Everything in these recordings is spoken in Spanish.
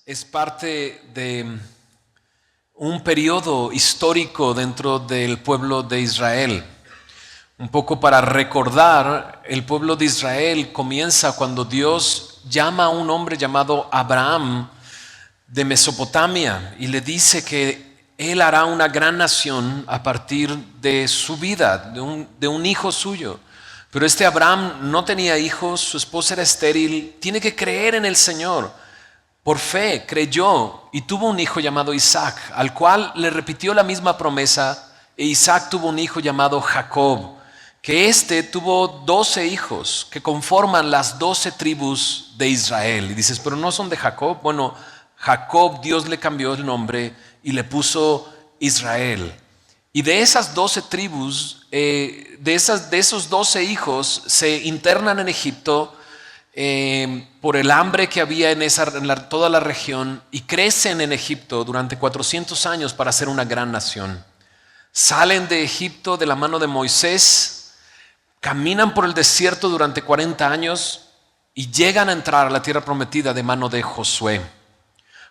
es parte de un periodo histórico dentro del pueblo de Israel. Un poco para recordar, el pueblo de Israel comienza cuando Dios llama a un hombre llamado Abraham de Mesopotamia y le dice que él hará una gran nación a partir de su vida, de un hijo suyo. Pero este Abraham no tenía hijos, su esposa era estéril, tiene que creer en el Señor. Por fe creyó y tuvo un hijo llamado Isaac, al cual le repitió la misma promesa, e Isaac tuvo un hijo llamado Jacob, que tuvo 12 hijos que conforman las 12 tribus de Israel. Y dices, pero no son de Jacob. Bueno, Jacob, Dios le cambió el nombre y le puso Israel. Y de esas 12 tribus, de esos 12 hijos, se internan en Egipto por el hambre que había en toda la región, y crecen en Egipto durante 400 años para ser una gran nación. Salen de Egipto de la mano de Moisés, caminan por el desierto durante 40 años y llegan a entrar a la tierra prometida de mano de Josué.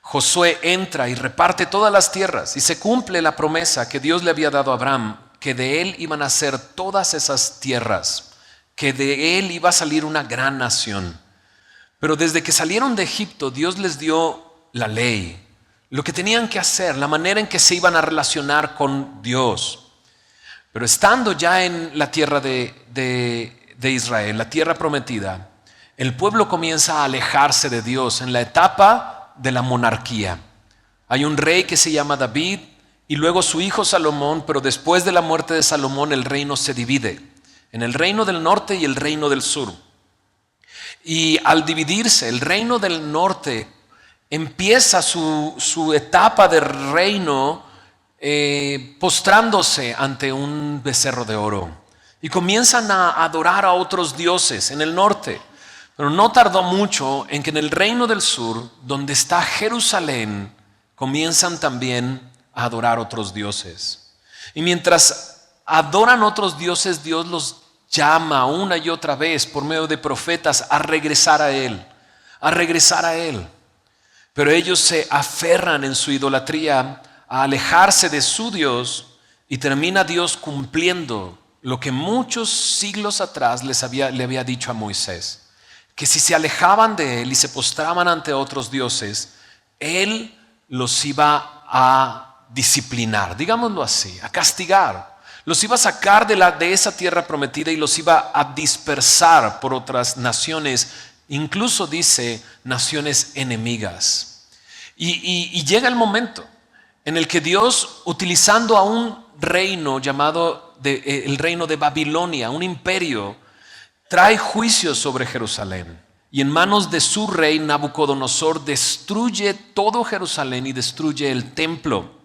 Josué entra y reparte todas las tierras y se cumple la promesa que Dios le había dado a Abraham, que de él iban a ser todas esas tierras, que de él iba a salir una gran nación. Pero desde que salieron de Egipto, Dios les dio la ley, lo que tenían que hacer, la manera en que se iban a relacionar con Dios. Pero estando ya en la tierra de Israel, la tierra prometida, el pueblo comienza a alejarse de Dios en la etapa de la monarquía. Hay un rey que se llama David y luego su hijo Salomón, pero después de la muerte de Salomón el reino se divide en el reino del norte y el reino del sur. Y al dividirse, el reino del norte empieza su etapa de reino postrándose ante un becerro de oro. Y comienzan a adorar a otros dioses en el norte. Pero no tardó mucho en que en el reino del sur, donde está Jerusalén, comienzan también a adorar otros dioses. Y mientras adoran otros dioses, Dios los llama una y otra vez por medio de profetas a regresar a Él, a regresar a Él. Pero ellos se aferran en su idolatría a alejarse de su Dios, y termina Dios cumpliendo lo que muchos siglos atrás le había dicho a Moisés, que si se alejaban de Él y se postraban ante otros dioses, Él los iba a disciplinar, digámoslo así, a castigar. Los iba a sacar de esa tierra prometida y los iba a dispersar por otras naciones, incluso dice naciones enemigas. Y llega el momento en el que Dios, utilizando a un reino llamado el reino de Babilonia, un imperio, trae juicio sobre Jerusalén. Y en manos de su rey Nabucodonosor destruye todo Jerusalén y destruye el templo.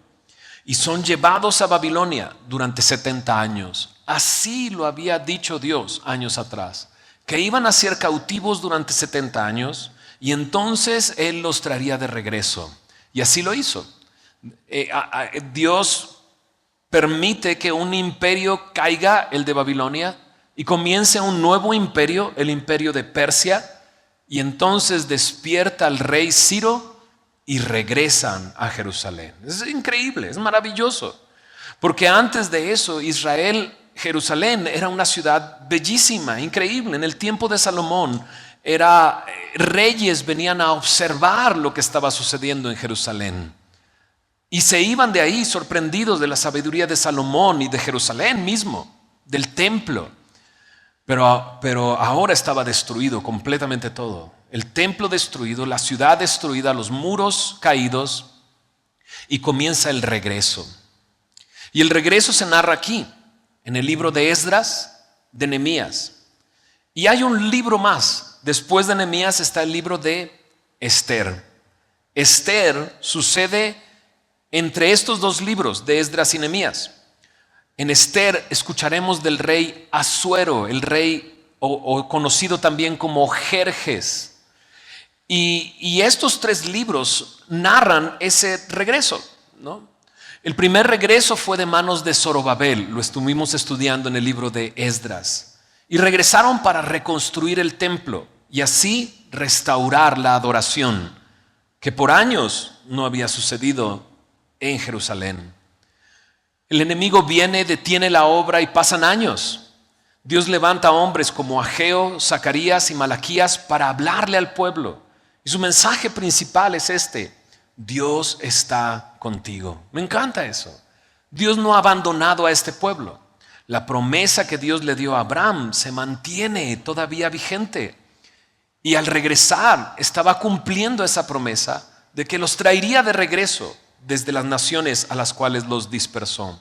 Y son llevados a Babilonia durante 70 años. Así lo había dicho Dios años atrás, que iban a ser cautivos durante 70 años y entonces Él los traería de regreso. Y así lo hizo. Dios permite que un imperio caiga, el de Babilonia, y comience un nuevo imperio, el imperio de Persia, y entonces despierta al rey Ciro y regresan a Jerusalén. Es increíble, es maravilloso, porque antes de eso Jerusalén era una ciudad bellísima, increíble. En el tiempo de Salomón reyes venían a observar lo que estaba sucediendo en Jerusalén y se iban de ahí sorprendidos de la sabiduría de Salomón y de Jerusalén mismo, del templo. Pero ahora estaba destruido completamente todo. El templo destruido, la ciudad destruida, los muros caídos, y comienza el regreso. Y el regreso se narra aquí, en el libro de Esdras, de Nehemías. Y hay un libro más. Después de Nehemías está el libro de Esther. Esther sucede entre estos dos libros de Esdras y Nehemías. En Esther escucharemos del rey Asuero, el rey o conocido también como Jerjes. Y estos tres libros narran ese regreso, ¿no? El primer regreso fue de manos de Zorobabel, lo estuvimos estudiando en el libro de Esdras. Y regresaron para reconstruir el templo y así restaurar la adoración que por años no había sucedido en Jerusalén. El enemigo viene, detiene la obra y pasan años. Dios levanta a hombres como Ageo, Zacarías y Malaquías para hablarle al pueblo. Y su mensaje principal es este: Dios está contigo. Me encanta eso. Dios no ha abandonado a este pueblo. La promesa que Dios le dio a Abraham se mantiene todavía vigente. Y al regresar estaba cumpliendo esa promesa de que los traería de regreso desde las naciones a las cuales los dispersó.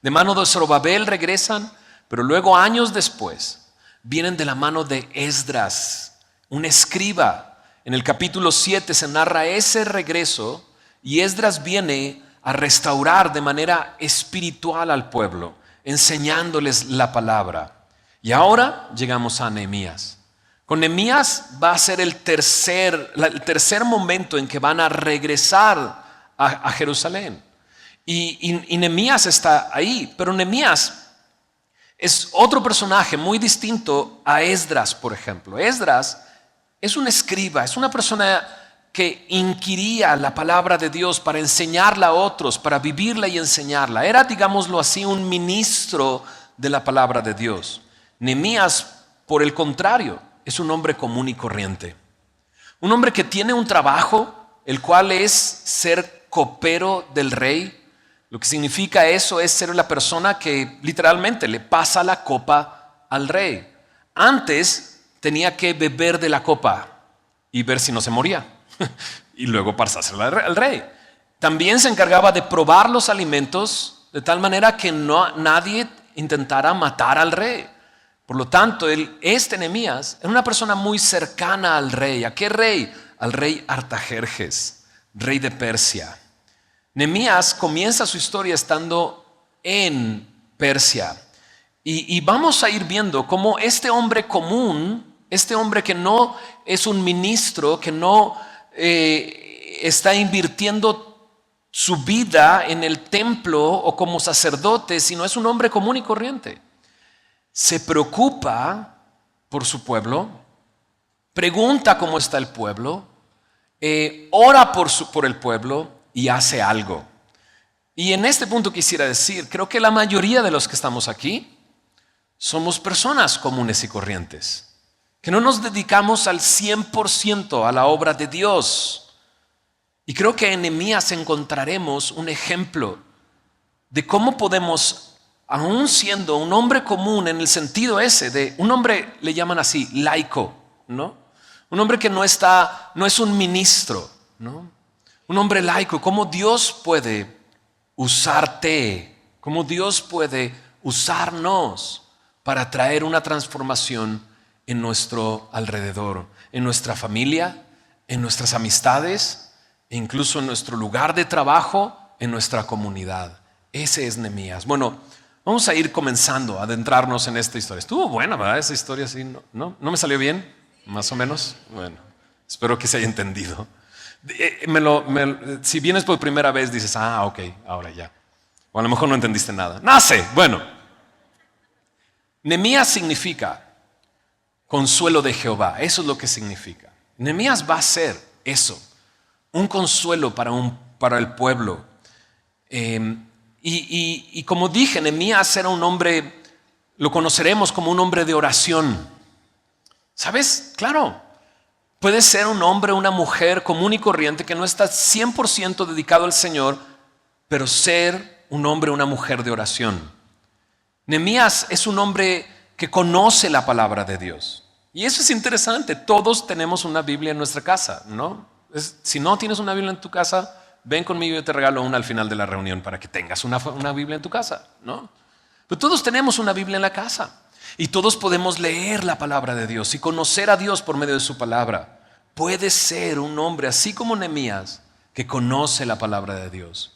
De mano de Zorobabel regresan, pero luego años después vienen de la mano de Esdras, un escriba. En el capítulo 7 se narra ese regreso y Esdras viene a restaurar de manera espiritual al pueblo, enseñándoles la palabra. Y ahora llegamos a Nehemías. Con Nehemías va a ser el tercer momento en que van a regresar a Jerusalén. Y Nehemías está ahí, pero Nehemías es otro personaje muy distinto a Esdras, por ejemplo. Esdras es un escriba, es una persona que inquiría la palabra de Dios para enseñarla a otros, para vivirla y enseñarla. Era, digámoslo así, un ministro de la palabra de Dios. Nehemías, por el contrario, es un hombre común y corriente. Un hombre que tiene un trabajo, el cual es ser copero del rey. Lo que significa eso es ser la persona que literalmente le pasa la copa al rey. Antes tenía que beber de la copa y ver si no se moría. Y luego pasársela al rey. También se encargaba de probar los alimentos de tal manera que nadie intentara matar al rey. Por lo tanto, Nehemías era una persona muy cercana al rey. ¿A qué rey? Al rey Artajerjes, rey de Persia. Nehemías comienza su historia estando en Persia. Y vamos a ir viendo cómo este hombre común, este hombre que no es un ministro, que no está invirtiendo su vida en el templo o como sacerdote, sino es un hombre común y corriente. Se preocupa por su pueblo, pregunta cómo está el pueblo, ora por el pueblo y hace algo. Y en este punto quisiera decir, creo que la mayoría de los que estamos aquí somos personas comunes y corrientes, que no nos dedicamos al 100% a la obra de Dios. Y creo que en Nehemías encontraremos un ejemplo de cómo podemos, aún siendo un hombre común en el sentido ese de un hombre, le llaman así, laico, ¿no? Un hombre que no es un ministro, ¿no? Un hombre laico, cómo Dios puede usarte, cómo Dios puede usarnos para traer una transformación en nuestro alrededor, en nuestra familia, en nuestras amistades, e incluso en nuestro lugar de trabajo, en nuestra comunidad. Ese es Nehemías. Bueno, vamos a ir comenzando a adentrarnos en esta historia. Estuvo buena, ¿verdad? Esa historia así, ¿no me salió bien? Más o menos. Bueno, espero que se haya entendido. Si vienes por primera vez dices, ok, ahora ya. O a lo mejor no entendiste nada. No sé, bueno. Nehemías significa consuelo de Jehová, eso es lo que significa. Nehemías va a ser eso, un consuelo para el pueblo. Y como dije, Nehemías era un hombre, lo conoceremos como un hombre de oración. ¿Sabes? Claro, puede ser un hombre o una mujer común y corriente que no está 100% dedicado al Señor, pero ser un hombre o una mujer de oración. Nehemías es un hombre que conoce la palabra de Dios. Y eso es interesante. Todos tenemos una Biblia en nuestra casa, ¿no? Si no tienes una Biblia en tu casa, ven conmigo y yo te regalo una al final de la reunión para que tengas una Biblia en tu casa, ¿no? Pero todos tenemos una Biblia en la casa. Y todos podemos leer la palabra de Dios y conocer a Dios por medio de su palabra. Puede ser un hombre así como Nehemías que conoce la palabra de Dios.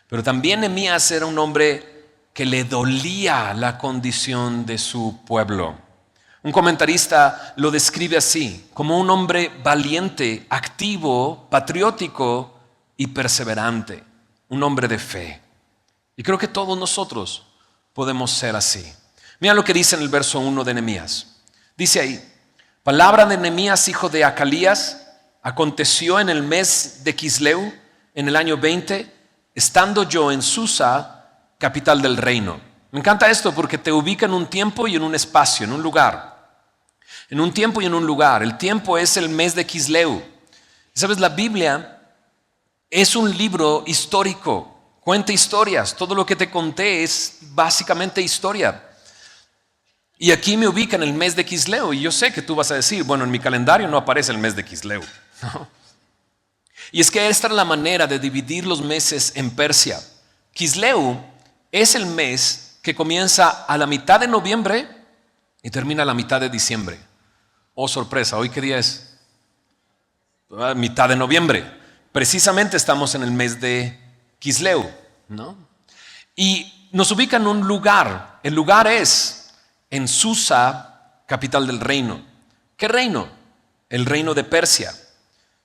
Pero también Nehemías era un hombre que le dolía la condición de su pueblo. Un comentarista lo describe así, como un hombre valiente, activo, patriótico y perseverante. Un hombre de fe. Y creo que todos nosotros podemos ser así. Mira lo que dice en el verso 1 de Nehemías. Dice ahí, palabra de Nehemías, hijo de Acalías, aconteció en el mes de Quisleu, en el año 20, estando yo en Susa, capital del reino. Me encanta esto porque te ubica en un tiempo y en un espacio, en un lugar. En un tiempo y en un lugar. El tiempo es el mes de Quisleu. ¿Sabes? La Biblia es un libro histórico. Cuenta historias. Todo lo que te conté es básicamente historia. Y aquí me ubica en el mes de Quisleu. Y yo sé que tú vas a decir, bueno, en mi calendario no aparece el mes de Quisleu. ¿No? Y es que esta es la manera de dividir los meses en Persia. Quisleu es el mes que comienza a la mitad de noviembre y termina a la mitad de diciembre. Oh, sorpresa, ¿hoy qué día es? Mitad de noviembre. Precisamente estamos en el mes de Quisleu, ¿no? Y nos ubica en un lugar. El lugar es en Susa, capital del reino. ¿Qué reino? El reino de Persia.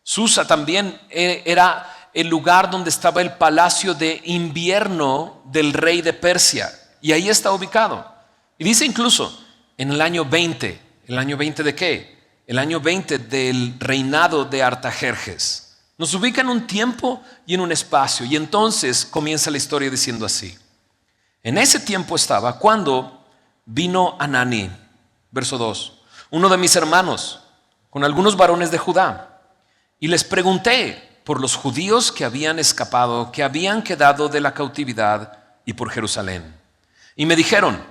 Susa también era el lugar donde estaba el palacio de invierno del rey de Persia. Y ahí está ubicado. Y dice incluso en el año 20. ¿El año 20 de qué? El año 20 del reinado de Artajerjes. Nos ubica en un tiempo y en un espacio. Y entonces comienza la historia diciendo así. En ese tiempo estaba cuando vino Hanani, verso 2, uno de mis hermanos, con algunos varones de Judá. Y les pregunté por los judíos que habían escapado, que habían quedado de la cautividad y por Jerusalén. Y me dijeron,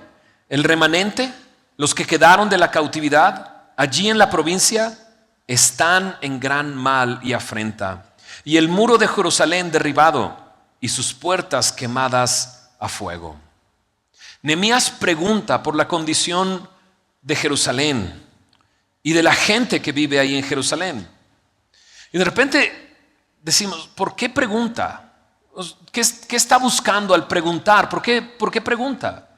el remanente, los que quedaron de la cautividad, allí en la provincia, están en gran mal y afrenta. Y el muro de Jerusalén derribado y sus puertas quemadas a fuego. Nehemías pregunta por la condición de Jerusalén y de la gente que vive ahí en Jerusalén. Y de repente decimos, ¿por qué pregunta? ¿Qué está buscando al preguntar? ¿Por qué pregunta?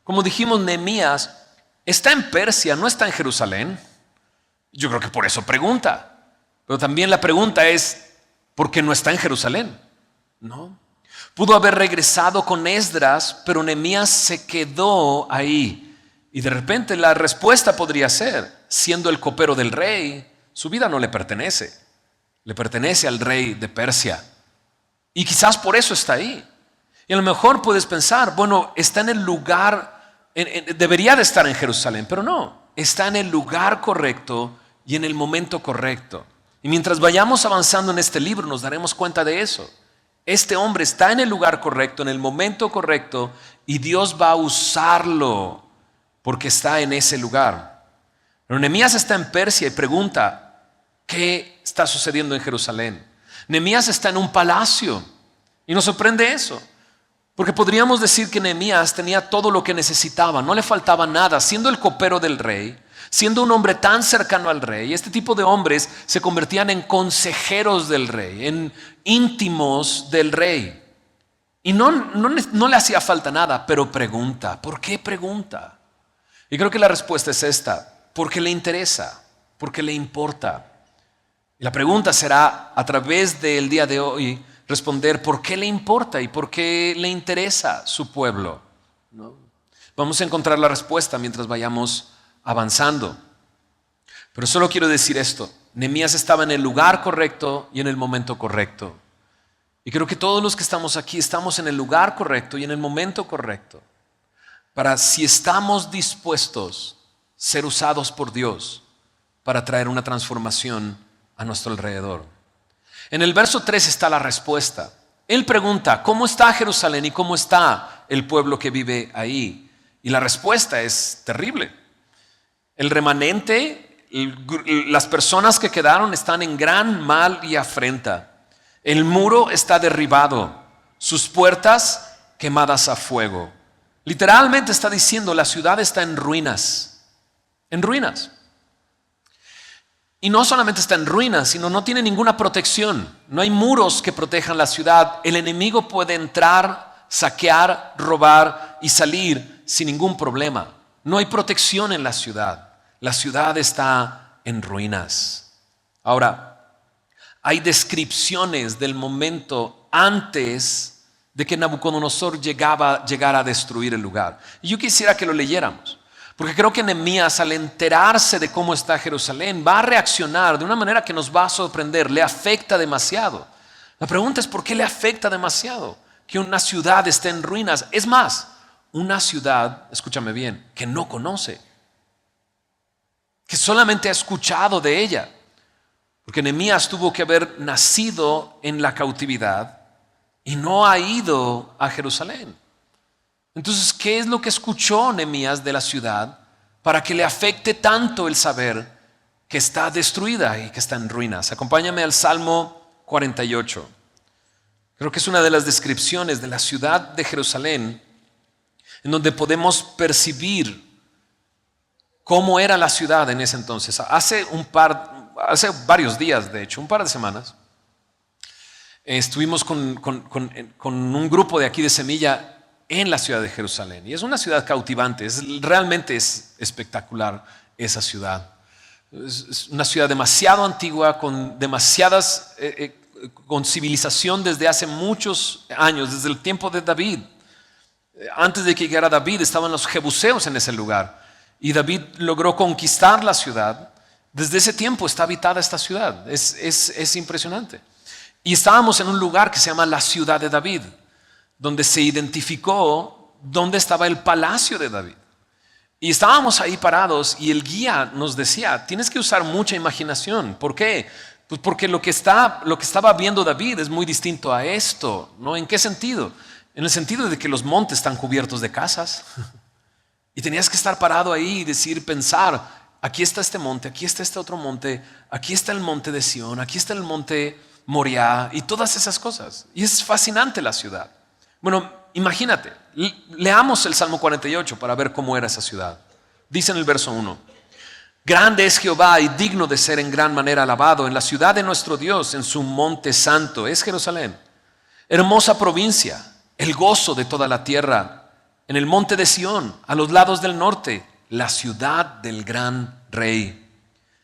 Como dijimos, Nehemías está en Persia, no está en Jerusalén. Yo creo que por eso pregunta. Pero también la pregunta es, ¿por qué no está en Jerusalén? ¿No? Pudo haber regresado con Esdras, pero Nehemías se quedó ahí. Y de repente la respuesta podría ser, siendo el copero del rey, su vida no le pertenece. Le pertenece al rey de Persia. Y quizás por eso está ahí. Y a lo mejor puedes pensar, bueno, está en el lugar, debería de estar en Jerusalén, pero no. Está en el lugar correcto y en el momento correcto. Y mientras vayamos avanzando en este libro nos daremos cuenta de eso. Este hombre está en el lugar correcto, en el momento correcto, y Dios va a usarlo porque está en ese lugar. Pero Nehemías está en Persia y pregunta, ¿qué está sucediendo en Jerusalén? Nehemías está en un palacio y nos sorprende eso, porque podríamos decir que Nehemías tenía todo lo que necesitaba, no le faltaba nada, siendo el copero del rey, siendo un hombre tan cercano al rey. Este tipo de hombres se convertían en consejeros del rey, en íntimos del rey. Y no le hacía falta nada, pero pregunta, ¿por qué pregunta? Y creo que la respuesta es esta, porque le interesa, porque le importa. Y la pregunta será, a través del día de hoy, responder por qué le importa y por qué le interesa su pueblo, ¿no? Vamos a encontrar la respuesta mientras vayamos avanzando. Pero solo quiero decir esto, Nehemías estaba en el lugar correcto y en el momento correcto. Y creo que todos los que estamos aquí estamos en el lugar correcto y en el momento correcto. Para, si estamos dispuestos, ser usados por Dios para traer una transformación a nuestro alrededor. En el verso 3 está la respuesta. Él pregunta, ¿cómo está Jerusalén y cómo está el pueblo que vive ahí? Y la respuesta es terrible. El remanente, las personas que quedaron están en gran mal y afrenta. El muro está derribado, sus puertas quemadas a fuego. Literalmente está diciendo, la ciudad está en ruinas. En ruinas. Y no solamente está en ruinas, sino no tiene ninguna protección. No hay muros que protejan la ciudad. El enemigo puede entrar, saquear, robar y salir sin ningún problema. No hay protección en la ciudad. La ciudad está en ruinas. Ahora, hay descripciones del momento antes de que Nabucodonosor llegara a destruir el lugar. Y yo quisiera que lo leyéramos. Porque creo que Nehemías, al enterarse de cómo está Jerusalén, va a reaccionar de una manera que nos va a sorprender. Le afecta demasiado. La pregunta es: ¿por qué le afecta demasiado que una ciudad esté en ruinas? Es más, una ciudad, escúchame bien, que no conoce, que solamente ha escuchado de ella. Porque Nehemías tuvo que haber nacido en la cautividad y no ha ido a Jerusalén. Entonces, ¿qué es lo que escuchó Nehemías de la ciudad para que le afecte tanto el saber que está destruida y que está en ruinas? Acompáñame al Salmo 48. Creo que es una de las descripciones de la ciudad de Jerusalén en donde podemos percibir cómo era la ciudad en ese entonces. Hace varios días, de hecho, un par de semanas, estuvimos con un grupo de aquí de Semilla en la ciudad de Jerusalén. Y es una ciudad cautivante, realmente es espectacular esa ciudad. Es una ciudad demasiado antigua, con con civilización desde hace muchos años, desde el tiempo de David. Antes de que llegara David estaban los jebuseos en ese lugar. Y David logró conquistar la ciudad. Desde ese tiempo está habitada esta ciudad. Es impresionante. Y estábamos en un lugar que se llama la ciudad de David, donde se identificó dónde estaba el palacio de David. Y estábamos ahí parados y el guía nos decía: tienes que usar mucha imaginación. ¿Por qué? Pues porque lo que estaba viendo David es muy distinto a esto, ¿no? ¿En qué sentido? En el sentido de que los montes están cubiertos de casas. Y tenías que estar parado ahí y pensar: aquí está este monte, aquí está este otro monte, aquí está el monte de Sión, aquí está el monte Moriah y todas esas cosas. Y es fascinante la ciudad. Bueno, imagínate, leamos el Salmo 48 para ver cómo era esa ciudad. Dice en el verso 1: grande es Jehová y digno de ser en gran manera alabado en la ciudad de nuestro Dios, en su monte santo, es Jerusalén. Hermosa provincia, el gozo de toda la tierra. En el monte de Sión, a los lados del norte, la ciudad del gran rey.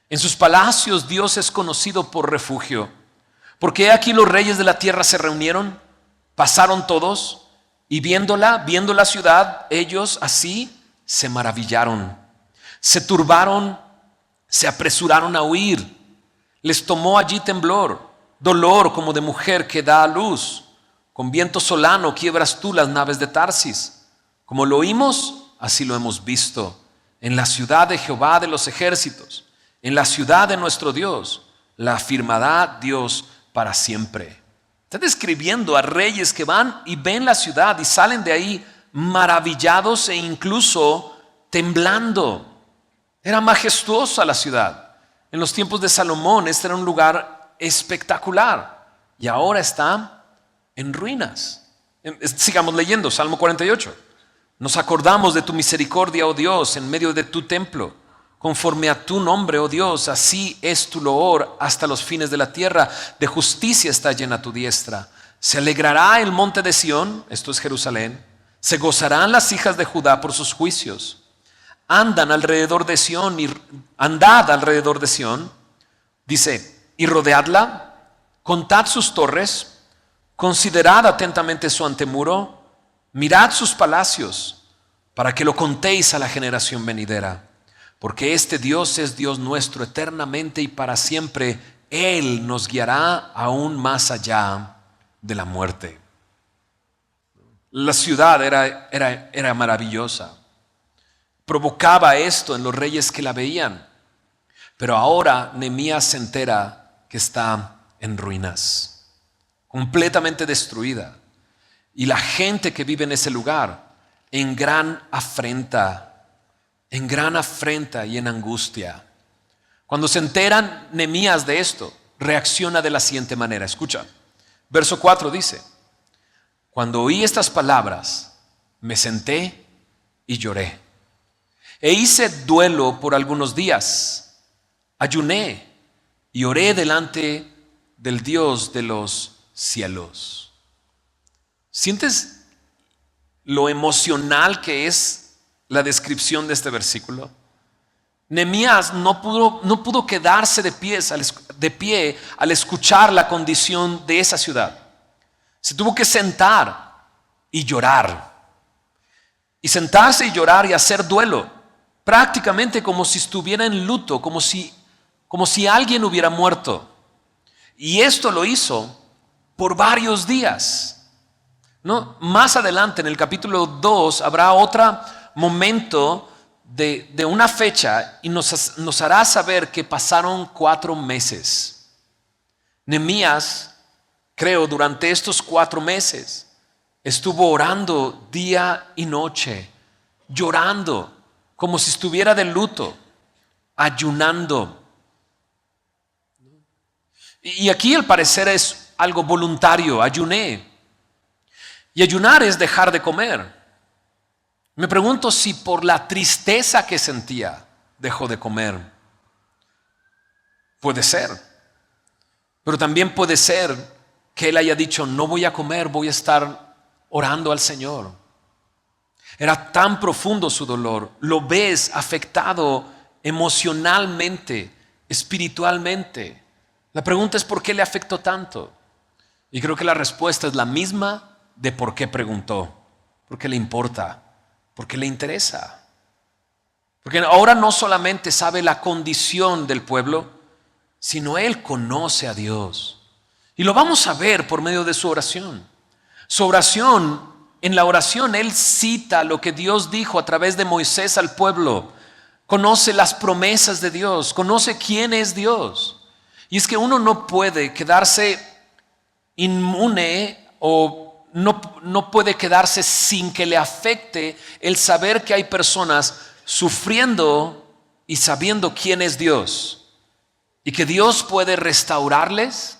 En sus palacios Dios es conocido por refugio. Porque aquí los reyes de la tierra se reunieron, pasaron todos, y viendo la ciudad, ellos así se maravillaron. Se turbaron, se apresuraron a huir. Les tomó allí temblor, dolor como de mujer que da a luz. Con viento solano quiebras tú las naves de Tarsis. Como lo oímos, así lo hemos visto. En la ciudad de Jehová de los ejércitos, en la ciudad de nuestro Dios, la afirmará Dios para siempre. Está describiendo a reyes que van y ven la ciudad y salen de ahí maravillados e incluso temblando. Era majestuosa la ciudad. En los tiempos de Salomón este era un lugar espectacular y ahora está en ruinas. Sigamos leyendo, Salmo 48. Nos acordamos de tu misericordia, oh Dios, en medio de tu templo. Conforme a tu nombre, oh Dios, así es tu loor hasta los fines de la tierra. De justicia está llena tu diestra. Se alegrará el monte de Sión, esto es Jerusalén. Se gozarán las hijas de Judá por sus juicios. Andad alrededor de Sión, dice, y rodeadla, contad sus torres, considerad atentamente su antemuro, mirad sus palacios, para que lo contéis a la generación venidera. Porque este Dios es Dios nuestro eternamente y para siempre. Él nos guiará aún más allá de la muerte. La ciudad era maravillosa. Provocaba esto en los reyes que la veían. Pero ahora Nehemías se entera que está en ruinas, completamente destruida. Y la gente que vive en ese lugar en gran afrenta y en angustia. Cuando se enteran Nehemías de esto, reacciona de la siguiente manera. Escucha, verso 4 dice: cuando oí estas palabras, me senté y lloré. E hice duelo por algunos días. Ayuné y oré delante del Dios de los cielos. ¿Sientes lo emocional que es la descripción de este versículo? Nehemías no pudo quedarse de pie al escuchar la condición de esa ciudad. Se tuvo que sentar y llorar. Y sentarse y llorar y hacer duelo. prácticamente como si estuviera en luto, como si alguien hubiera muerto. Y esto lo hizo por varios días, ¿no? Más adelante, en el capítulo 2, habrá otro momento de una fecha y nos hará saber que pasaron 4 meses. Nehemías, creo, durante estos 4 meses, estuvo orando día y noche, llorando, como si estuviera de luto, ayunando. Y aquí al parecer es algo voluntario, ayuné. Y ayunar es dejar de comer. Me pregunto si por la tristeza que sentía dejó de comer. Puede ser. Pero también puede ser que él haya dicho, no voy a comer, voy a estar orando al Señor. Era tan profundo su dolor. Lo ves afectado emocionalmente, espiritualmente. La pregunta es ¿por qué le afectó tanto? Y creo que la respuesta es la misma de por qué preguntó. Porque le importa, porque le interesa. Porque ahora no solamente sabe la condición del pueblo, sino él conoce a Dios. Y lo vamos a ver por medio de su oración. Su oración, en la oración él cita lo que Dios dijo a través de Moisés al pueblo. Conoce las promesas de Dios, conoce quién es Dios. Y es que uno no puede quedarse inmune o no puede quedarse sin que le afecte el saber que hay personas sufriendo y sabiendo quién es Dios. Y que Dios puede restaurarles,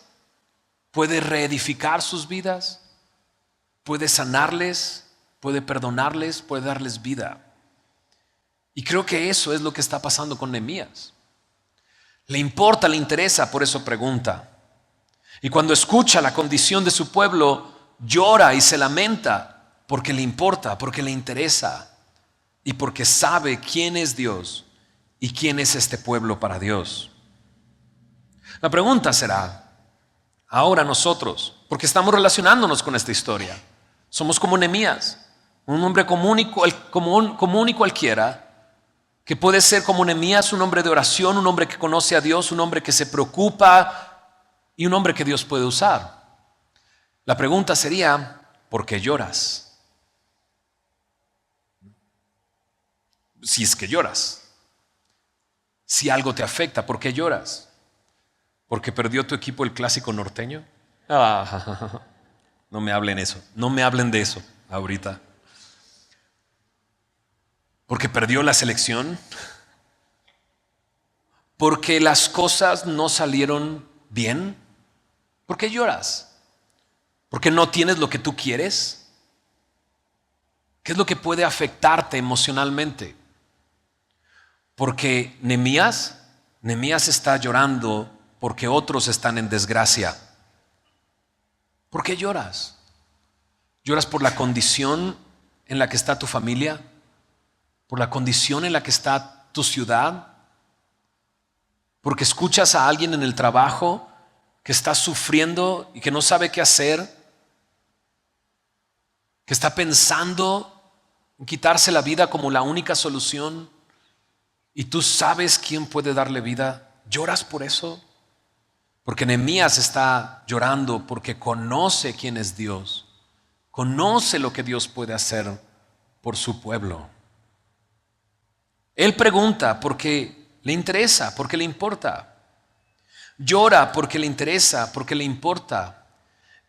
puede reedificar sus vidas, puede sanarles, puede perdonarles, puede darles vida. Y creo que eso es lo que está pasando con Nehemías. Le importa, le interesa, por eso pregunta. Y cuando escucha la condición de su pueblo, llora y se lamenta porque le importa, porque le interesa y porque sabe quién es Dios y quién es este pueblo para Dios. La pregunta será, ahora nosotros, porque estamos relacionándonos con esta historia, somos como Nehemías, un hombre común y cualquiera, que puede ser como Nehemías, un hombre de oración, un hombre que conoce a Dios, un hombre que se preocupa y un hombre que Dios puede usar. La pregunta sería, ¿por qué lloras? Si es que lloras. Si algo te afecta, ¿por qué lloras? ¿Porque perdió tu equipo el clásico norteño? No me hablen eso, no me hablen de eso ahorita. ¿Porque perdió la selección? ¿Porque las cosas no salieron bien? ¿Por qué lloras? ¿Porque no tienes lo que tú quieres? ¿Qué es lo que puede afectarte emocionalmente? Porque Nehemías está llorando porque otros están en desgracia. ¿Por qué lloras? ¿Lloras por la condición en la que está tu familia? ¿Por la condición en la que está tu ciudad? ¿Porque escuchas a alguien en el trabajo que está sufriendo y que no sabe qué hacer? ¿Que está pensando en quitarse la vida como la única solución? ¿Y tú sabes quién puede darle vida? ¿Lloras por eso? Porque Nehemías está llorando porque conoce quién es Dios. Conoce lo que Dios puede hacer por su pueblo. Él pregunta porque le interesa, porque le importa. Llora porque le interesa, porque le importa.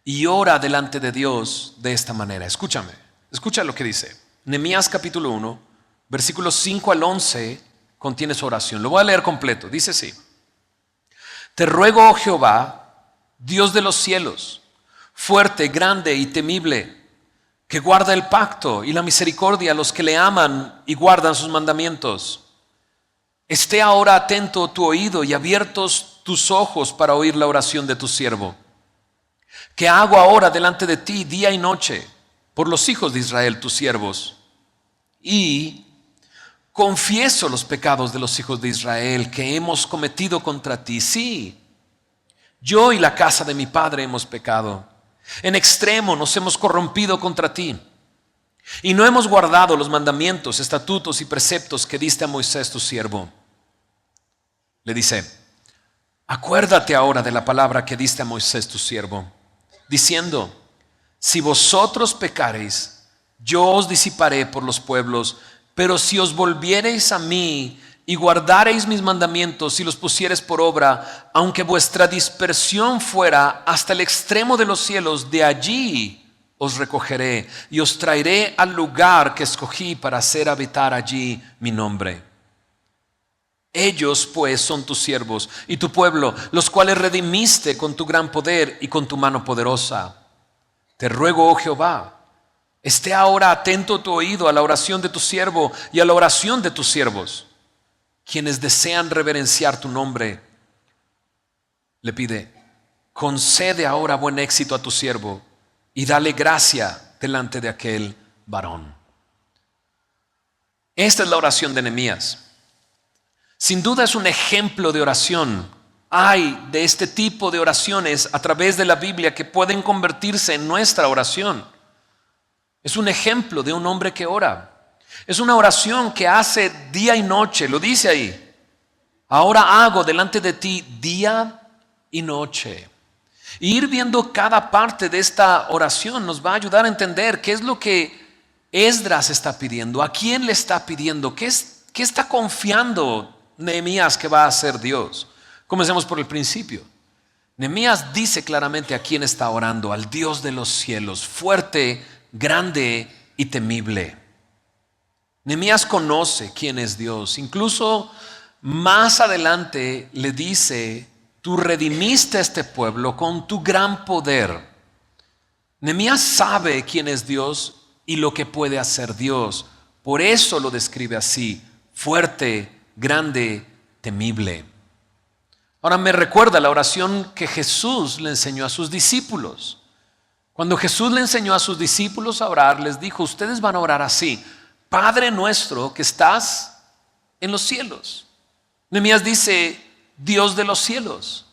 Y ora delante de Dios de esta manera. Escúchame, escucha lo que dice. Nehemías capítulo 1, versículos 5 al 11, contiene su oración. Lo voy a leer completo. Dice así. Te ruego, oh Jehová, Dios de los cielos, fuerte, grande y temible, que guarda el pacto y la misericordia a los que le aman y guardan sus mandamientos. Esté ahora atento tu oído y abiertos tus ojos para oír la oración de tu siervo, que hago ahora delante de ti día y noche por los hijos de Israel, tus siervos. Y confieso los pecados de los hijos de Israel que hemos cometido contra ti. Sí, yo y la casa de mi padre hemos pecado. En extremo nos hemos corrompido contra ti. Y no hemos guardado los mandamientos, estatutos y preceptos que diste a Moisés tu siervo. Le dice: acuérdate ahora de la palabra que diste a Moisés tu siervo, diciendo: si vosotros pecareis, yo os disiparé por los pueblos, pero si os volviereis a mí y guardareis mis mandamientos y los pusiereis por obra, aunque vuestra dispersión fuera hasta el extremo de los cielos, de allí os recogeré y os traeré al lugar que escogí para hacer habitar allí mi nombre. Ellos pues son tus siervos y tu pueblo, los cuales redimiste con tu gran poder y con tu mano poderosa. Te ruego, oh Jehová, esté ahora atento tu oído a la oración de tu siervo y a la oración de tus siervos, quienes desean reverenciar tu nombre. Le pide: concede ahora buen éxito a tu siervo y dale gracia delante de aquel varón. Esta es la oración de Nehemías. Sin duda es un ejemplo de oración. Hay de este tipo de oraciones a través de la Biblia que pueden convertirse en nuestra oración. Es un ejemplo de un hombre que ora. Es una oración que hace día y noche, lo dice ahí. Ahora hago delante de ti día y noche. Y ir viendo cada parte de esta oración nos va a ayudar a entender qué es lo que Esdras está pidiendo, a quién le está pidiendo, qué está confiando Nehemías que va a hacer Dios. Comencemos por el principio. Nehemías dice claramente a quién está orando: al Dios de los cielos, fuerte, grande y temible. Nehemías conoce quién es Dios. Incluso más adelante le dice: tú redimiste a este pueblo con tu gran poder. Nehemías sabe quién es Dios y lo que puede hacer Dios. Por eso lo describe así: fuerte, grande, temible. Ahora me recuerda la oración que Jesús le enseñó a sus discípulos. Cuando Jesús le enseñó a sus discípulos a orar, les dijo: ustedes van a orar así: Padre nuestro que estás en los cielos. Nehemías dice: Dios de los cielos.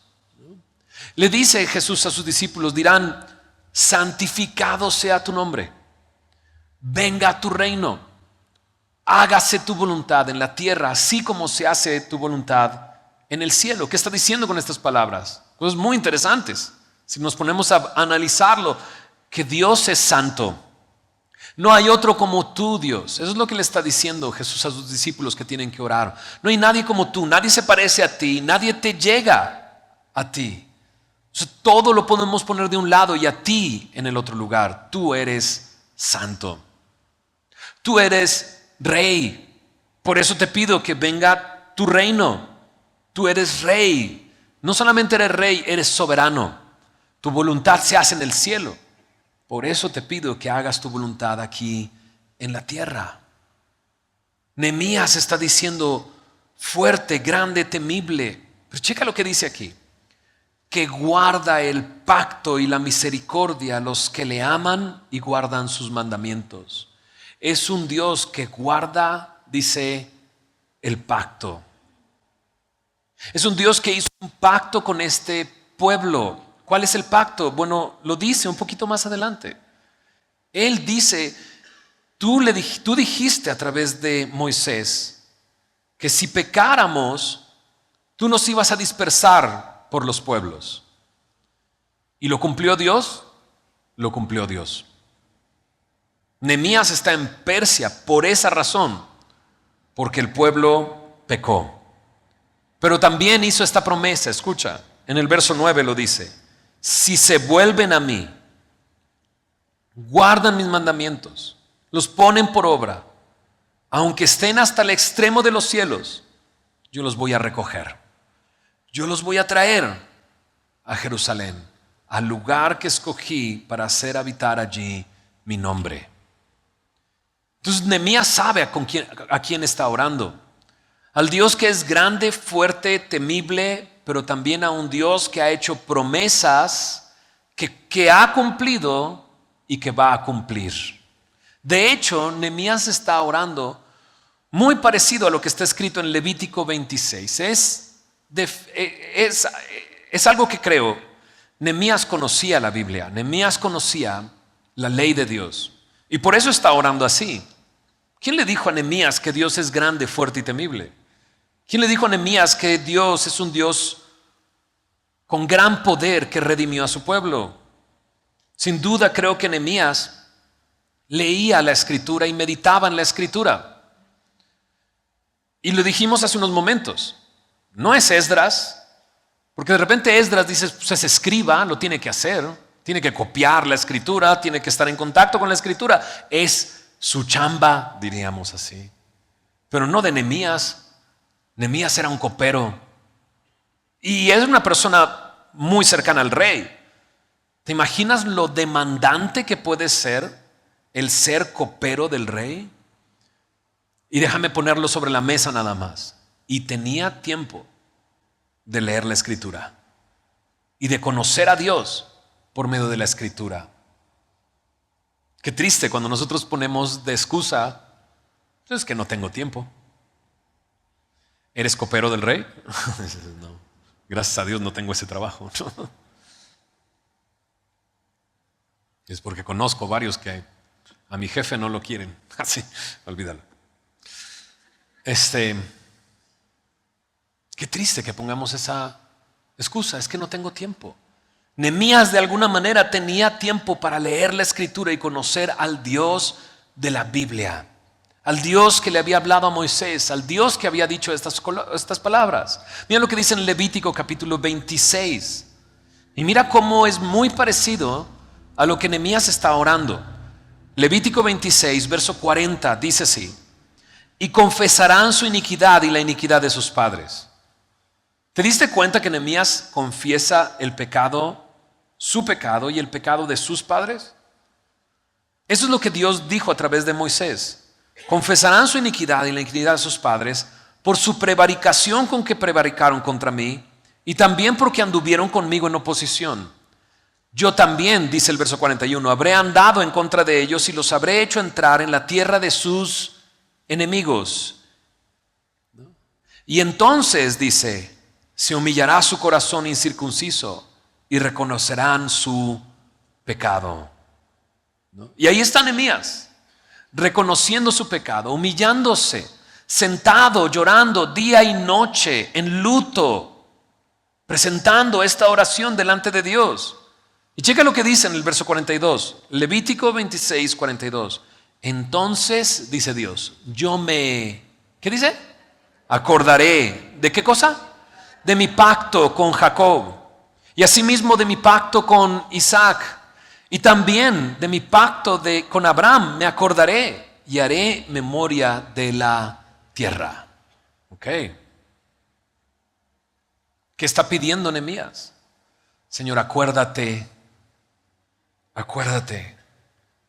Le dice Jesús a sus discípulos: dirán: santificado sea tu nombre, venga tu reino, hágase tu voluntad en la tierra, así como se hace tu voluntad en el cielo. ¿Qué está diciendo con estas palabras? Cosas muy interesantes. Si nos ponemos a analizarlo, que Dios es santo. No hay otro como tú, Dios. Eso es lo que le está diciendo Jesús a sus discípulos que tienen que orar. No hay nadie como tú, nadie se parece a ti, nadie te llega a ti. O sea, todo lo podemos poner de un lado y a ti en el otro lugar. Tú eres santo. Tú eres Rey. Por eso te pido que venga tu reino. Tú eres Rey. No solamente eres Rey, eres soberano. Tu voluntad se hace en el cielo. Por eso te pido que hagas tu voluntad aquí en la tierra. Nehemías está diciendo: fuerte, grande, temible. Pero checa lo que dice aquí: que guarda el pacto y la misericordia a los que le aman y guardan sus mandamientos. Es un Dios que guarda, dice, el pacto. Es un Dios que hizo un pacto con este pueblo. ¿Cuál es el pacto? Bueno, lo dice un poquito más adelante. Él dice: tú dijiste a través de Moisés que si pecáramos, tú nos ibas a dispersar por los pueblos. ¿Y lo cumplió Dios? Lo cumplió Dios. Nehemías está en Persia por esa razón, porque el pueblo pecó. Pero también hizo esta promesa, escucha, en el verso 9 lo dice: si se vuelven a mí, guardan mis mandamientos, los ponen por obra, aunque estén hasta el extremo de los cielos, yo los voy a recoger. Yo los voy a traer a Jerusalén, al lugar que escogí para hacer habitar allí mi nombre. Entonces Nehemías sabe a quién está orando. Al Dios que es grande, fuerte, temible, pero también a un Dios que ha hecho promesas que ha cumplido y que va a cumplir. De hecho, Nehemías está orando muy parecido a lo que está escrito en Levítico 26. Es algo que creo. Nehemías conocía la Biblia, Nehemías conocía la ley de Dios. Y por eso está orando así. ¿Quién le dijo a Nehemías que Dios es grande, fuerte y temible? ¿Quién le dijo a Nehemías que Dios es un Dios con gran poder que redimió a su pueblo? Sin duda creo que Nehemías leía la Escritura y meditaba en la Escritura. Y lo dijimos hace unos momentos. No es Esdras, porque de repente Esdras dice, pues es escriba, lo tiene que hacer, tiene que copiar la Escritura, tiene que estar en contacto con la Escritura. Es su chamba, diríamos así. Pero no de Nehemías. Nehemías era un copero. Y es una persona muy cercana al rey. ¿Te imaginas lo demandante que puede ser el ser copero del rey? Y déjame ponerlo sobre la mesa nada más. Y tenía tiempo de leer la Escritura y de conocer a Dios por medio de la Escritura. Qué triste cuando nosotros ponemos de excusa, es que no tengo tiempo. ¿Eres copero del rey? No, gracias a Dios no tengo ese trabajo. Es porque conozco varios que a mi jefe no lo quieren. Así, olvídalo. Qué triste que pongamos esa excusa, es que no tengo tiempo. Nehemías de alguna manera tenía tiempo para leer la Escritura y conocer al Dios de la Biblia, al Dios que le había hablado a Moisés, al Dios que había dicho estas palabras. Mira lo que dice en Levítico capítulo 26. Y mira cómo es muy parecido a lo que Nehemías está orando. Levítico 26, verso 40, dice así: y confesarán su iniquidad y la iniquidad de sus padres. ¿Te diste cuenta que Nehemías confiesa el pecado, su pecado y el pecado de sus padres? Eso es lo que Dios dijo a través de Moisés. Confesarán su iniquidad y la iniquidad de sus padres por su prevaricación con que prevaricaron contra mí y también porque anduvieron conmigo en oposición. Yo también, dice el verso 41, habré andado en contra de ellos y los habré hecho entrar en la tierra de sus enemigos. Y entonces, dice, se humillará su corazón incircunciso y reconocerán su pecado. Y ahí está Nehemías, reconociendo su pecado, humillándose, sentado, llorando día y noche, en luto, presentando esta oración delante de Dios. Y checa lo que dice en el verso 42, Levítico 26, 42. Entonces, dice Dios, ¿qué dice? Acordaré, ¿de qué cosa? De mi pacto con Jacob, y asimismo de mi pacto con Isaac, y también de mi pacto con Abraham me acordaré, y haré memoria de la tierra. Ok. ¿Qué está pidiendo Nehemías? Señor, acuérdate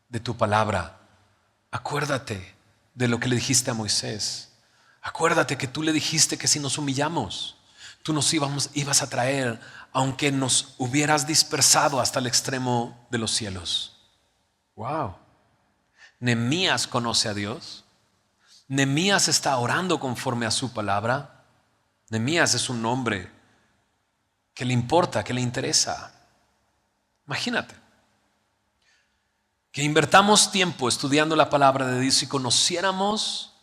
de tu palabra. Acuérdate de lo que le dijiste a Moisés. Acuérdate que tú le dijiste que si nos humillamos, tú nos ibas a traer, aunque nos hubieras dispersado hasta el extremo de los cielos. Wow. Nehemías conoce a Dios. Nehemías está orando conforme a su palabra. Nehemías es un hombre que le importa, que le interesa. Imagínate que invertamos tiempo estudiando la palabra de Dios y conociéramos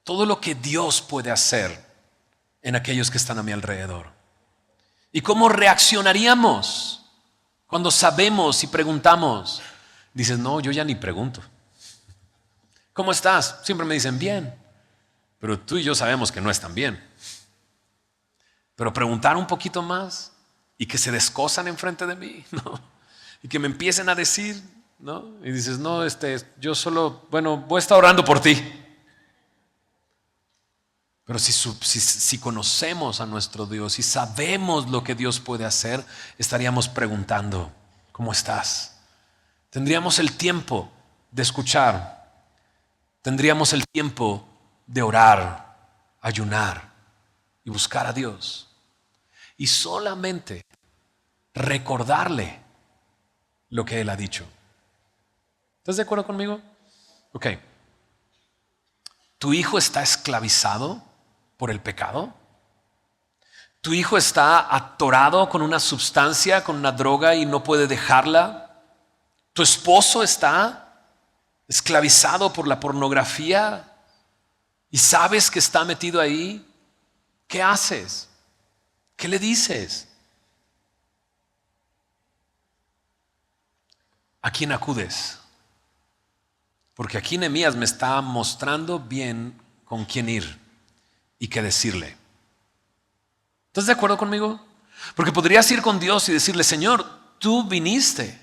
todo lo que Dios puede hacer en aquellos que están a mi alrededor. ¿Y cómo reaccionaríamos cuando sabemos y preguntamos? Dices, no, yo ya ni pregunto. ¿Cómo estás? Siempre me dicen bien, pero tú y yo sabemos que no están bien. Pero preguntar un poquito más y que se descosan enfrente de mí, ¿no? Y que me empiecen a decir, ¿no? Y dices, no, yo solo, voy a estar orando por ti. Pero si conocemos a nuestro Dios y sabemos lo que Dios puede hacer, estaríamos preguntando, ¿cómo estás? Tendríamos el tiempo de escuchar. Tendríamos el tiempo de orar, ayunar y buscar a Dios. Y solamente recordarle lo que Él ha dicho. ¿Estás de acuerdo conmigo? Ok. ¿Tu hijo está esclavizado por el pecado? ¿Tu hijo está atorado con una sustancia, con una droga y no puede dejarla? ¿Tu esposo está esclavizado por la pornografía y sabes que está metido ahí, ¿qué haces? ¿Qué le dices? ¿A quién acudes? Porque aquí Nehemías me está mostrando bien con quién ir y qué decirle. ¿Estás de acuerdo conmigo? Porque podrías ir con Dios y decirle: Señor, tú viniste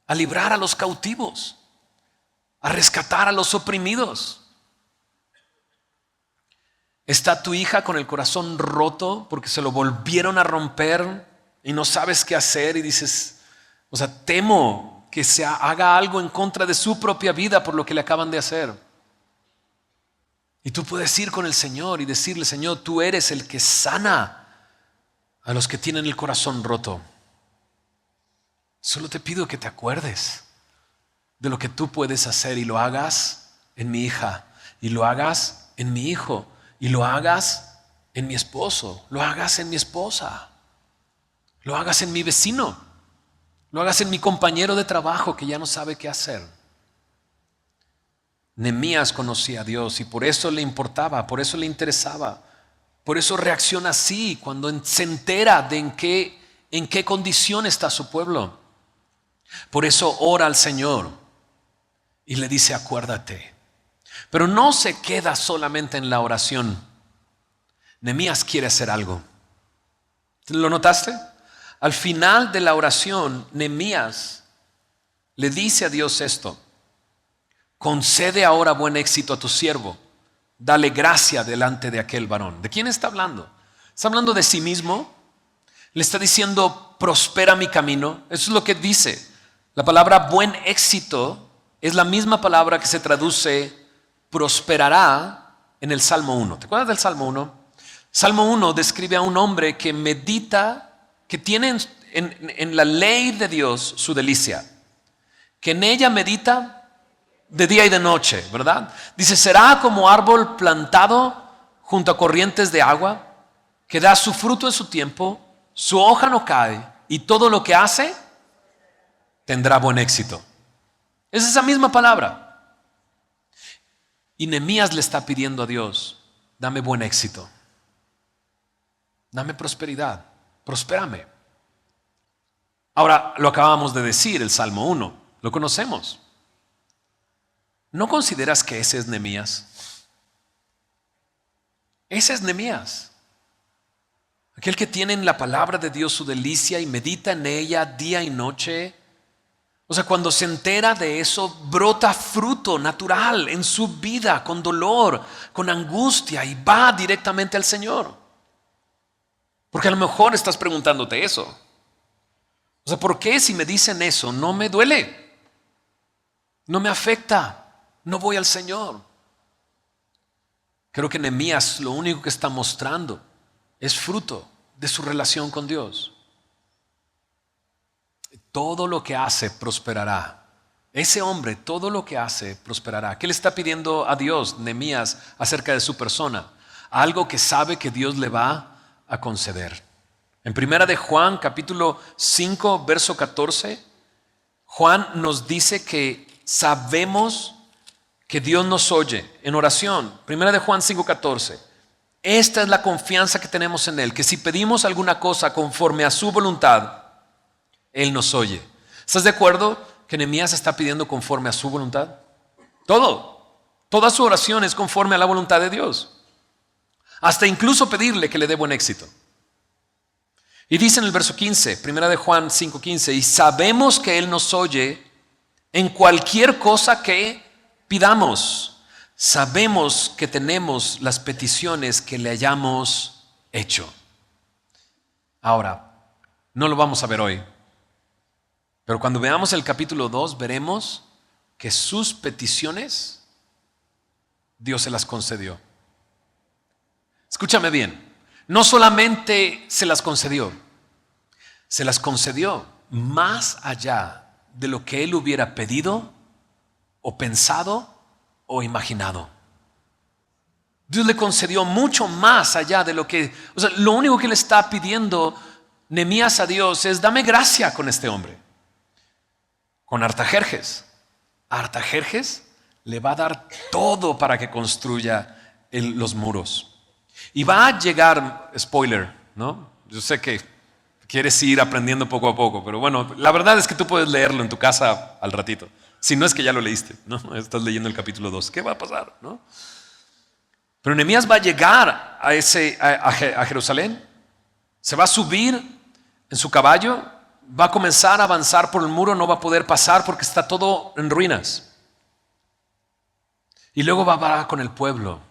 a librar a los cautivos, a rescatar a los oprimidos. ¿Está tu hija con el corazón roto porque se lo volvieron a romper y no sabes qué hacer y dices, temo que se haga algo en contra de su propia vida por lo que le acaban de hacer? Y tú puedes ir con el Señor y decirle: Señor, tú eres el que sana a los que tienen el corazón roto. Solo te pido que te acuerdes de lo que tú puedes hacer y lo hagas en mi hija, y lo hagas en mi hijo, y lo hagas en mi esposo, lo hagas en mi esposa, lo hagas en mi vecino, lo hagas en mi compañero de trabajo que ya no sabe qué hacer. Nehemías conocía a Dios y por eso le importaba, por eso le interesaba, por eso reacciona así cuando se entera de en qué condición está su pueblo. Por eso ora al Señor y le dice: acuérdate. Pero no se queda solamente en la oración. Nehemías quiere hacer algo. ¿Lo notaste? Al final de la oración, Nehemías le dice a Dios esto: concede ahora buen éxito a tu siervo, dale gracia delante de aquel varón. ¿De quién está hablando? ¿Está hablando de sí mismo? Le está diciendo: prospera mi camino. Eso es lo que dice. La palabra buen éxito es la misma palabra que se traduce prosperará en el Salmo 1. ¿Te acuerdas del Salmo 1? Salmo 1 describe a un hombre que medita, que tiene en la ley de Dios su delicia, que en ella medita de día y de noche, ¿verdad? Dice: será como árbol plantado junto a corrientes de agua, que da su fruto en su tiempo, su hoja no cae, y todo lo que hace tendrá buen éxito. Es esa misma palabra. Y Nehemías le está pidiendo a Dios: dame buen éxito, dame prosperidad, prospérame. Ahora, lo acabamos de decir, el Salmo 1, lo conocemos. ¿No consideras que ese es Nehemías? Ese es Nehemías. Aquel que tiene en la palabra de Dios su delicia y medita en ella día y noche. Cuando se entera de eso, brota fruto natural en su vida, con dolor, con angustia, y va directamente al Señor. Porque a lo mejor estás preguntándote eso. ¿Por qué si me dicen eso no me duele? No me afecta. No voy al Señor. Creo que Nehemías lo único que está mostrando es fruto de su relación con Dios. Todo lo que hace prosperará. Ese hombre, todo lo que hace prosperará. ¿Qué le está pidiendo a Dios, Nehemías, acerca de su persona? Algo que sabe que Dios le va a conceder. En primera de Juan, capítulo 5, verso 14, Juan nos dice que sabemos que Dios nos oye en oración. Primera de Juan 5:14. Esta es la confianza que tenemos en Él, que si pedimos alguna cosa conforme a su voluntad, Él nos oye. ¿Estás de acuerdo que Nehemías está pidiendo conforme a su voluntad? Toda su oración es conforme a la voluntad de Dios. Hasta incluso pedirle que le dé buen éxito. Y dice en el verso 15, primera de Juan 5:15, y sabemos que Él nos oye en cualquier cosa que pidamos. Sabemos que tenemos las peticiones que le hayamos hecho. Ahora, no lo vamos a ver hoy, pero cuando veamos el capítulo 2 veremos que sus peticiones Dios se las concedió. Escúchame bien, no solamente se las concedió más allá de lo que él hubiera pedido o pensado o imaginado. Dios le concedió mucho más allá de lo que, lo único que le está pidiendo Nehemías a Dios es: dame gracia con este hombre, con Artajerjes. a Artajerjes le va a dar todo para que construya los muros. Y va a llegar, spoiler, ¿no? Yo sé que quieres ir aprendiendo poco a poco, pero bueno, la verdad es que tú puedes leerlo en tu casa al ratito. Si no es que ya lo leíste, ¿no? Estás leyendo el capítulo 2. ¿Qué va a pasar, no? Pero Nehemías va a llegar a Jerusalén, se va a subir en su caballo, va a comenzar a avanzar por el muro, no va a poder pasar porque está todo en ruinas. Y luego va a hablar con el pueblo.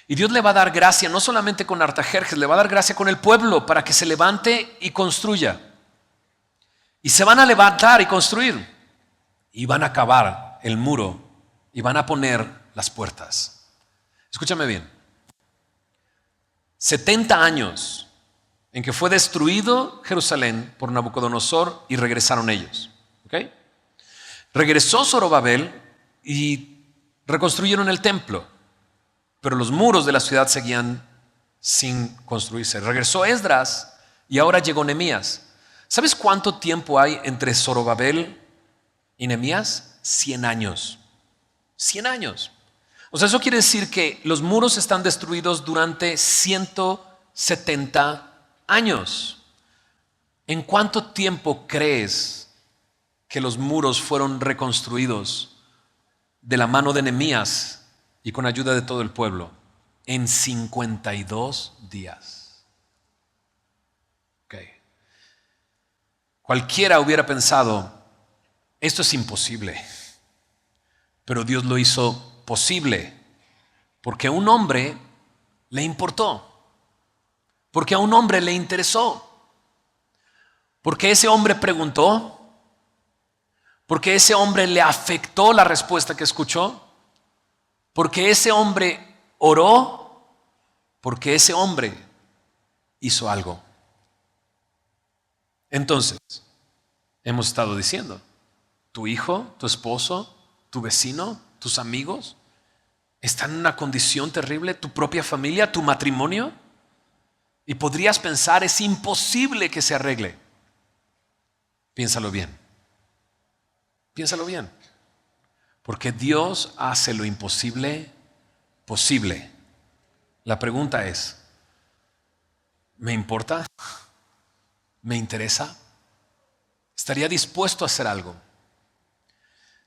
Y Dios le va a dar gracia, no solamente con Artajerjes, le va a dar gracia con el pueblo para que se levante y construya. Y se van a levantar y construir. Y van a acabar el muro y van a poner las puertas. Escúchame bien. 70 años en que fue destruido Jerusalén por Nabucodonosor y regresaron ellos. ¿Okay? Regresó Zorobabel y reconstruyeron el templo, pero los muros de la ciudad seguían sin construirse. Regresó Esdras y ahora llegó Nehemías. ¿Sabes cuánto tiempo hay entre Zorobabel y Nehemías? 100 años. 100 años. O sea, eso quiere decir que los muros están destruidos durante 170 años. ¿En cuánto tiempo crees que los muros fueron reconstruidos de la mano de Nehemías y con ayuda de todo el pueblo? En 52 días. Okay. Cualquiera hubiera pensado, esto es imposible, pero Dios lo hizo posible porque a un hombre le importó, porque a un hombre le interesó, porque ese hombre preguntó, porque ese hombre le afectó la respuesta que escuchó, porque ese hombre oró, porque ese hombre hizo algo. Entonces, hemos estado diciendo, tu hijo, tu esposo, tu vecino, tus amigos están en una condición terrible, tu propia familia, tu matrimonio, y podrías pensar, es imposible que se arregle. Piénsalo bien. Piénsalo bien. Porque Dios hace lo imposible posible. La pregunta es, ¿me importa? ¿Me interesa? ¿Estaría dispuesto a hacer algo?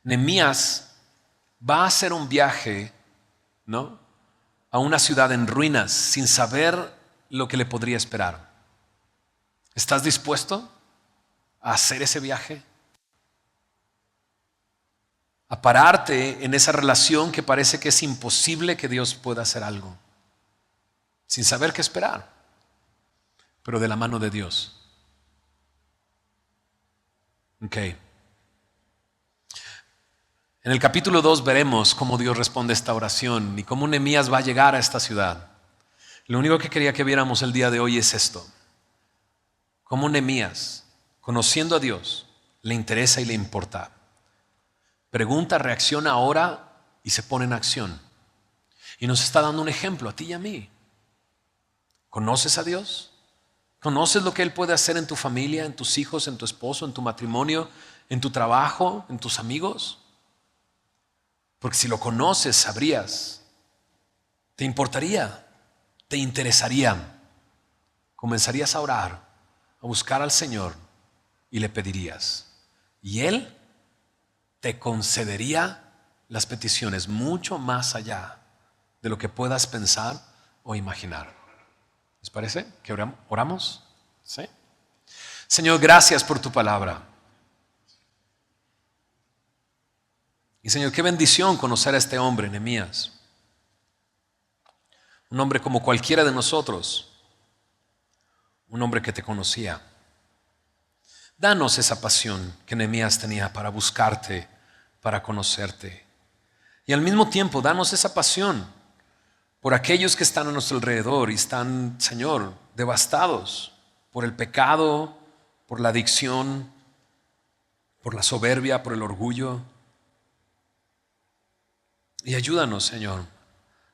Nehemías va a hacer un viaje, ¿no?, a una ciudad en ruinas sin saber lo que le podría esperar. ¿Estás dispuesto a hacer ese viaje? A pararte en esa relación que parece que es imposible que Dios pueda hacer algo, sin saber qué esperar, pero de la mano de Dios. Okay. En el capítulo 2 veremos cómo Dios responde a esta oración y cómo Nehemías va a llegar a esta ciudad. Lo único que quería que viéramos el día de hoy es esto. Cómo Nehemías, conociendo a Dios, le interesa y le importa. Pregunta, reacciona ahora y se pone en acción. Y nos está dando un ejemplo a ti y a mí. ¿Conoces a Dios? ¿Conoces lo que Él puede hacer en tu familia, en tus hijos, en tu esposo, en tu matrimonio, en tu trabajo, en tus amigos? Porque si lo conoces, sabrías, te importaría, te interesaría, comenzarías a orar, a buscar al Señor y le pedirías. Y Él te concedería las peticiones mucho más allá de lo que puedas pensar o imaginar. ¿Les parece que oramos? ¿Sí? Señor, gracias por tu palabra. Y Señor, qué bendición conocer a este hombre, Nehemías. Un hombre como cualquiera de nosotros. Un hombre que te conocía. Danos esa pasión que Nehemías tenía para buscarte, para conocerte. Y al mismo tiempo, danos esa pasión por aquellos que están a nuestro alrededor y están, Señor, devastados por el pecado, por la adicción, por la soberbia, por el orgullo. Y ayúdanos, Señor,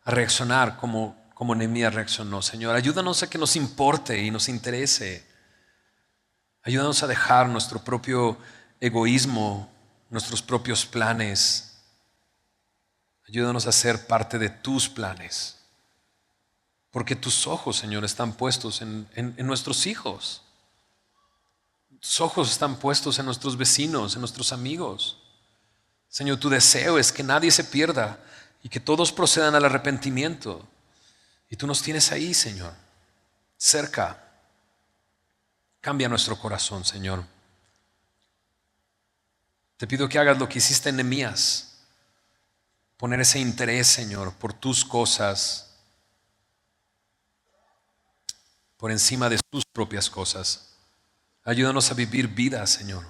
a reaccionar como Nehemías reaccionó. Señor, ayúdanos a que nos importe y nos interese. Ayúdanos a dejar nuestro propio egoísmo, nuestros propios planes. Ayúdanos a ser parte de tus planes. Porque tus ojos, Señor, están puestos en nuestros hijos. Tus ojos están puestos en nuestros vecinos, en nuestros amigos. Señor, tu deseo es que nadie se pierda y que todos procedan al arrepentimiento. Y tú nos tienes ahí, Señor, cerca. Cambia nuestro corazón, Señor. Te pido que hagas lo que hiciste en Nehemías. Poner ese interés, Señor, por tus cosas, por encima de tus propias cosas. Ayúdanos a vivir vidas, Señor,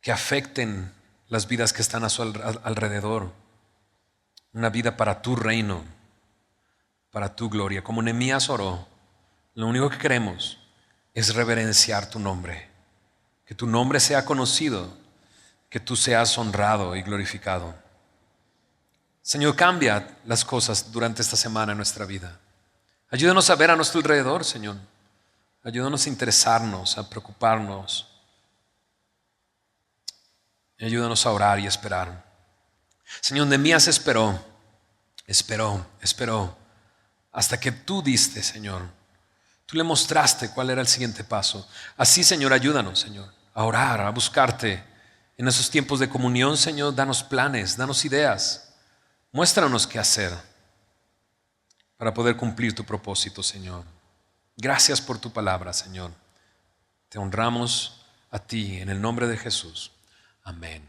que afecten las vidas que están a su alrededor. Una vida para tu reino, para tu gloria. Como Nehemías oró, lo único que queremos es reverenciar tu nombre. Que tu nombre sea conocido, que tú seas honrado y glorificado. Señor, cambia las cosas durante esta semana en nuestra vida. Ayúdanos a ver a nuestro alrededor, Señor. Ayúdanos a interesarnos, a preocuparnos. Y ayúdanos a orar y esperar. Señor, Nehemías esperó hasta que tú diste, Señor. Tú le mostraste cuál era el siguiente paso. Así, Señor, ayúdanos, Señor, a orar, a buscarte. En esos tiempos de comunión, Señor, danos planes, danos ideas. Muéstranos qué hacer para poder cumplir tu propósito, Señor. Gracias por tu palabra, Señor. Te honramos a ti en el nombre de Jesús. Amén.